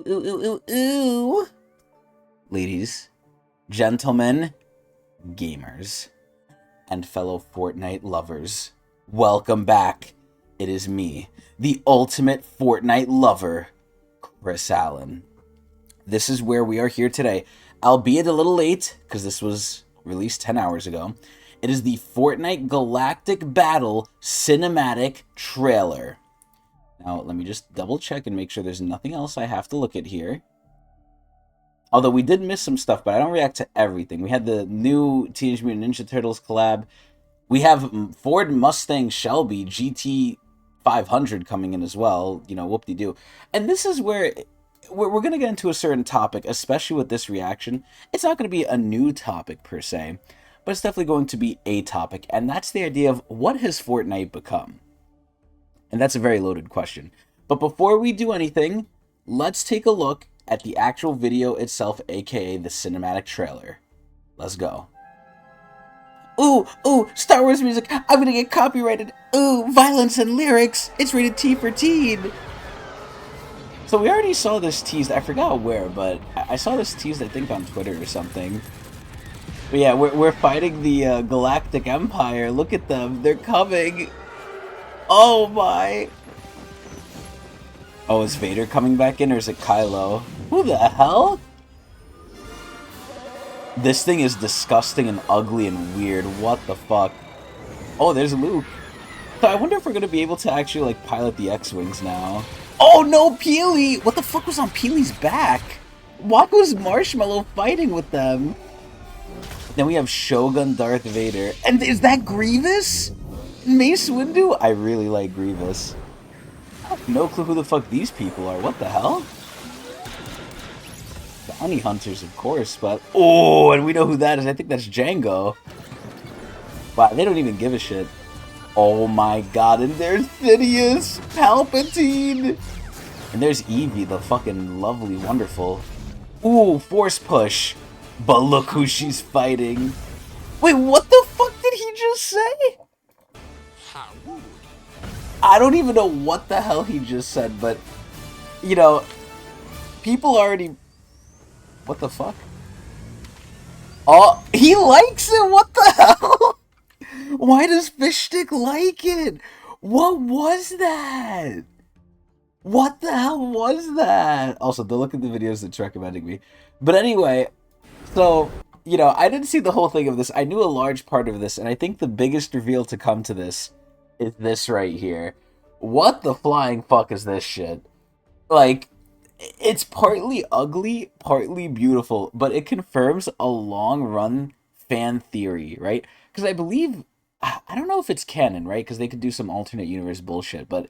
Ooh. Ladies, gentlemen, gamers, and fellow Fortnite lovers, welcome back. It is me, the ultimate Fortnite lover, Chris Allen. This is where we are here today, albeit a little late, because this was released 10 hours ago. It is the Fortnite Galactic Battle Cinematic Trailer. Now, let me just double check and make sure there's nothing else I have to look at here. Although we did miss some stuff, but I don't react to everything. We had the new Teenage Mutant Ninja Turtles collab. We have Ford Mustang Shelby GT 500 coming in as well. You know, whoop-de-doo. And this is where we're going to get into a certain topic, especially with this reaction. It's not going to be a new topic per se, but it's definitely going to be a topic. And that's the idea of what has Fortnite become? And that's a very loaded question. But before we do anything, let's take a look at the actual video itself, aka the cinematic trailer. Let's go. Ooh, Star Wars music. I'm gonna get copyrighted. Ooh, violence and lyrics. It's rated T for teen. So we already saw this teased. I forgot where, but I saw this teased, I think, on Twitter or something. But yeah, we're fighting the Galactic Empire. Look at them. They're coming. Oh my! Oh, is Vader coming back in, or is it Kylo? Who the hell? This thing is disgusting and ugly and weird. What the fuck? Oh, there's Luke. So I wonder if we're gonna be able to actually, like, pilot the X-Wings now. Oh no, Peely! What the fuck was on Peely's back? Why was Marshmallow fighting with them? Then we have Shogun Darth Vader. And is that Grievous? Mace Windu? I really like Grievous. I have no clue who the fuck these people are. What the hell? Bounty Hunters, of course, but... Oh, and we know who that is. I think that's Django. Wow, they don't even give a shit. Oh my god, and there's Sidious! Palpatine! And there's Evie, the fucking lovely, wonderful. Ooh, Force Push. But look who she's fighting. Wait, what the fuck did he just say? I don't even know what the hell he just said, but, you know, people already... What the fuck? Oh, he likes it! What the hell? Why does Fishstick like it? What was that? What the hell was that? Also, don't look at the videos that's recommending me. But anyway, so, you know, I didn't see the whole thing of this. I knew a large part of this, and I think the biggest reveal to come to this is this right here. What the flying fuck is this shit? Like, it's partly ugly, partly beautiful, but it confirms a long-run fan theory, right? Because I believe, I don't know if it's canon, right? Because they could do some alternate universe bullshit, but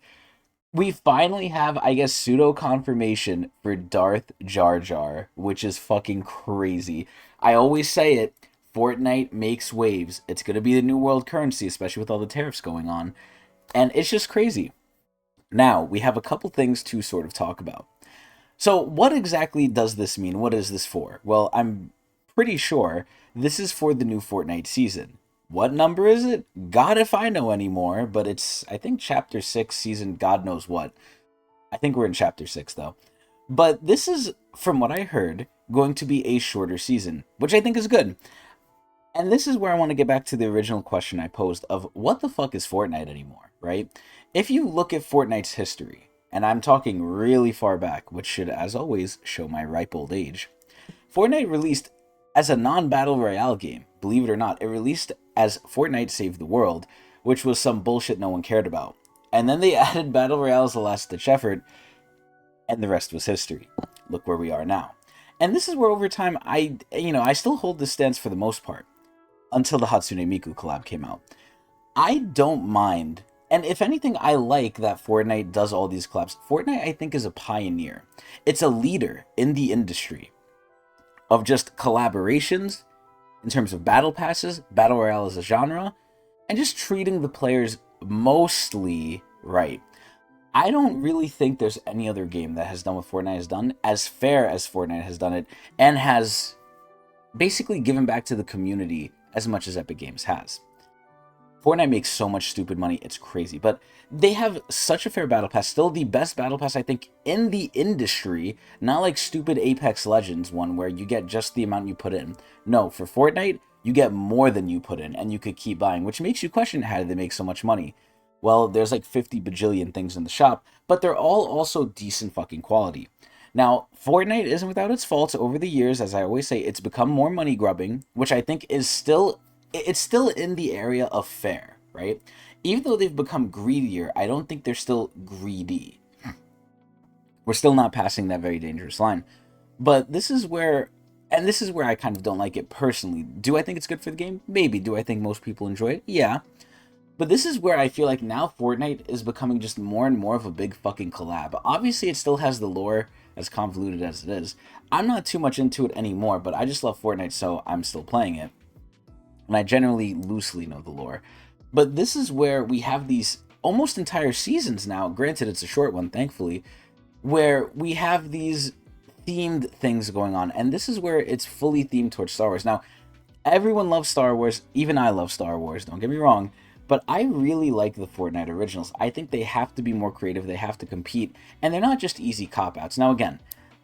we finally have, I guess, pseudo-confirmation for Darth Jar Jar, which is fucking crazy. I always say it, Fortnite makes waves. It's going to be the new world currency, especially with all the tariffs going on. And it's just crazy. Now, we have a couple things to sort of talk about. So, what exactly does this mean? What is this for? Well, I'm pretty sure this is for the new Fortnite season. What number is it? God if I know anymore, but it's, I think, Chapter 6, Season God knows what. I think we're in Chapter 6, though. But this is, from what I heard, going to be a shorter season, which I think is good. And this is where I want to get back to the original question I posed of what the fuck is Fortnite anymore, right? If you look at Fortnite's history, and I'm talking really far back, which should, as always, show my ripe old age, Fortnite released as a non-Battle Royale game. Believe it or not, it released as Fortnite Saved the World, which was some bullshit no one cared about. And then they added Battle Royale as a last-ditch effort, and the rest was history. Look where we are now. And this is where over time, I still hold this stance for the most part. Until the Hatsune Miku collab came out. I don't mind, and if anything, I like that Fortnite does all these collabs. Fortnite, I think, is a pioneer. It's a leader in the industry of just collaborations in terms of battle passes, battle royale as a genre, and just treating the players mostly right. I don't really think there's any other game that has done what Fortnite has done as fair as Fortnite has done it, and has basically given back to the community as much as Epic Games has. Fortnite makes so much stupid money, it's crazy. But they have such a fair battle pass, still the best battle pass I think in the industry. Not like stupid Apex Legends one where you get just the amount you put in. No, for Fortnite, you get more than you put in, and you could keep buying, which makes you question how did they make so much money. Well, there's like 50 bajillion things in the shop, but they're all also decent fucking quality. Now, Fortnite isn't without its faults. Over the years, as I always say, it's become more money grubbing, which I think is still it's still in the area of fair, right? Even though they've become greedier, I don't think they're still greedy. We're still not passing that very dangerous line. But this is where I kind of don't like it personally. Do I think it's good for the game? Maybe. Do I think most people enjoy it? Yeah. But this is where I feel like now Fortnite is becoming just more and more of a big fucking collab. Obviously, it still has the lore, as convoluted as it is. I'm not too much into it anymore, but I just love Fortnite, so I'm still playing it. And I generally loosely know the lore. But this is where we have these almost entire seasons now. Granted, it's a short one, thankfully, where we have these themed things going on. And this is where it's fully themed towards Star Wars. Now, everyone loves Star Wars. Even I love Star Wars, don't get me wrong. But I really like the Fortnite originals. I think they have to be more creative. They have to compete. And they're not just easy cop-outs. Now, again,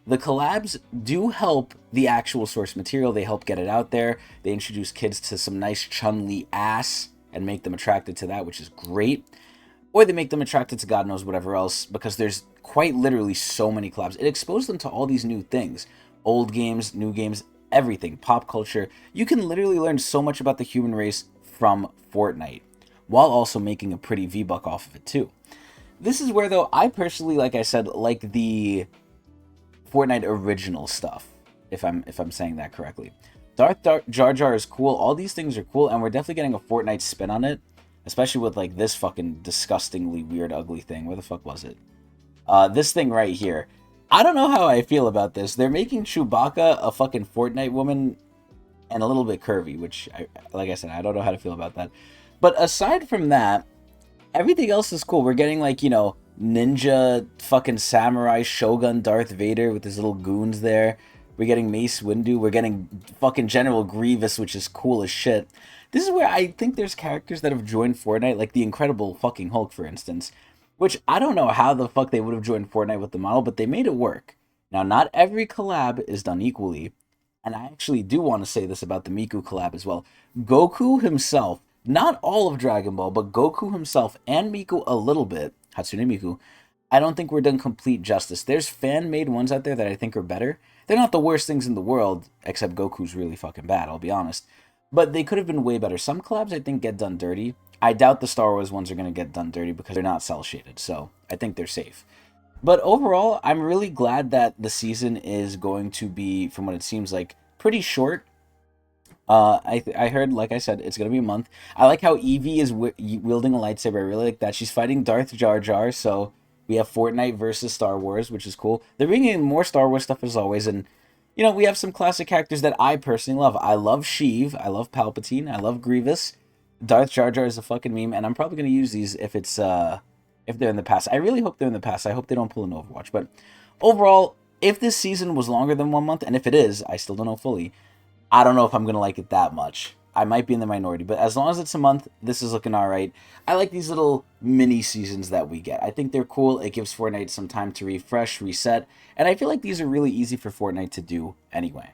the collabs do help the actual source material. They help get it out there. They introduce kids to some nice Chun-Li ass and make them attracted to that, which is great. Or they make them attracted to God knows whatever else, because there's quite literally so many collabs. It exposed them to all these new things. Old games, new games, everything. Pop culture. You can literally learn so much about the human race from Fortnite, while also making a pretty V-buck off of it too. This is where, though, I personally, like I said, like the Fortnite original stuff, if I'm saying that correctly. Darth Jar Jar is cool. All these things are cool, and we're definitely getting a Fortnite spin on it, especially with like this fucking disgustingly weird, ugly thing. Where the fuck was it? This thing right here. I don't know how I feel about this. They're making Chewbacca a fucking Fortnite woman and a little bit curvy, which, like I said, I don't know how to feel about that. But aside from that, everything else is cool. We're getting, like, you know, ninja fucking samurai Shogun Darth Vader with his little goons there. We're getting Mace Windu. We're getting fucking General Grievous, which is cool as shit. This is where I think there's characters that have joined Fortnite, like the Incredible fucking Hulk, for instance, which I don't know how the fuck they would have joined Fortnite with the model, but they made it work. Now, not every collab is done equally, and I actually do want to say this about the Miku collab as well. Goku himself, not all of Dragon Ball, but Goku himself and Miku a little bit, Hatsune Miku, I don't think we're done complete justice. There's fan-made ones out there that I think are better. They're not the worst things in the world, except Goku's really fucking bad, I'll be honest. But they could have been way better. Some collabs I think get done dirty. I doubt the Star Wars ones are going to get done dirty because they're not cel-shaded, so I think they're safe. But overall, I'm really glad that the season is going to be, from what it seems like, pretty short. I heard, like I said, it's going to be a month. I like how Eevee is wielding a lightsaber. I really like that. She's fighting Darth Jar Jar, so we have Fortnite versus Star Wars, which is cool. They're bringing in more Star Wars stuff as always, and, you know, we have some classic characters that I personally love. I love Sheev, I love Palpatine, I love Grievous. Darth Jar Jar is a fucking meme, and I'm probably going to use these if it's, if they're in the past. I really hope they're in the past. I hope they don't pull an Overwatch, but overall, if this season was longer than 1 month, and if it is, I still don't know fully, I don't know if I'm going to like it that much. I might be in the minority, but as long as it's a month, this is looking alright. I like these little mini seasons that we get. I think they're cool. It gives Fortnite some time to refresh, reset, and I feel like these are really easy for Fortnite to do anyway.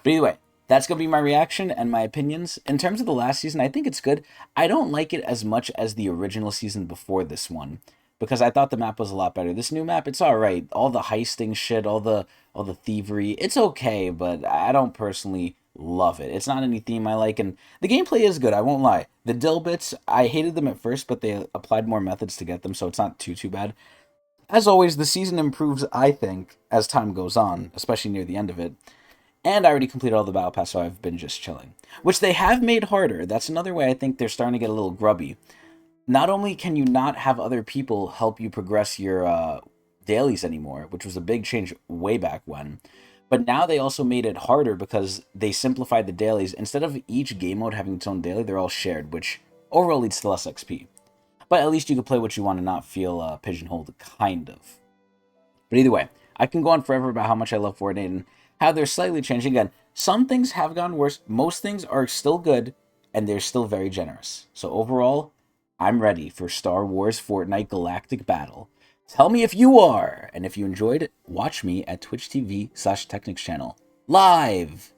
But either way, that's going to be my reaction and my opinions. In terms of the last season, I think it's good. I don't like it as much as the original season before this one, because I thought the map was a lot better. This new map, it's alright. All the heisting shit, all the thievery, it's okay, but I don't personally love it. It's not any theme I like, and the gameplay is good, I won't lie. The dill bits, I hated them at first, but they applied more methods to get them, so it's not too bad. As always, the season improves, I think, as time goes on, especially near the end of it. And I already completed all the battle pass, so I've been just chilling. Which they have made harder. That's another way I think they're starting to get a little grubby. Not only can you not have other people help you progress your dailies anymore, which was a big change way back when, but now they also made it harder because they simplified the dailies. Instead of each game mode having its own daily, they're all shared, which overall leads to less XP. But at least you can play what you want and not feel pigeonholed, kind of. But either way, I can go on forever about how much I love Fortnite and how they're slightly changing. Again, some things have gone worse. Most things are still good. and they're still very generous. So overall, I'm ready for Star Wars Fortnite Galactic Battle. Tell me if you are, and if you enjoyed, watch me at Twitch TV/Technics channel. Live!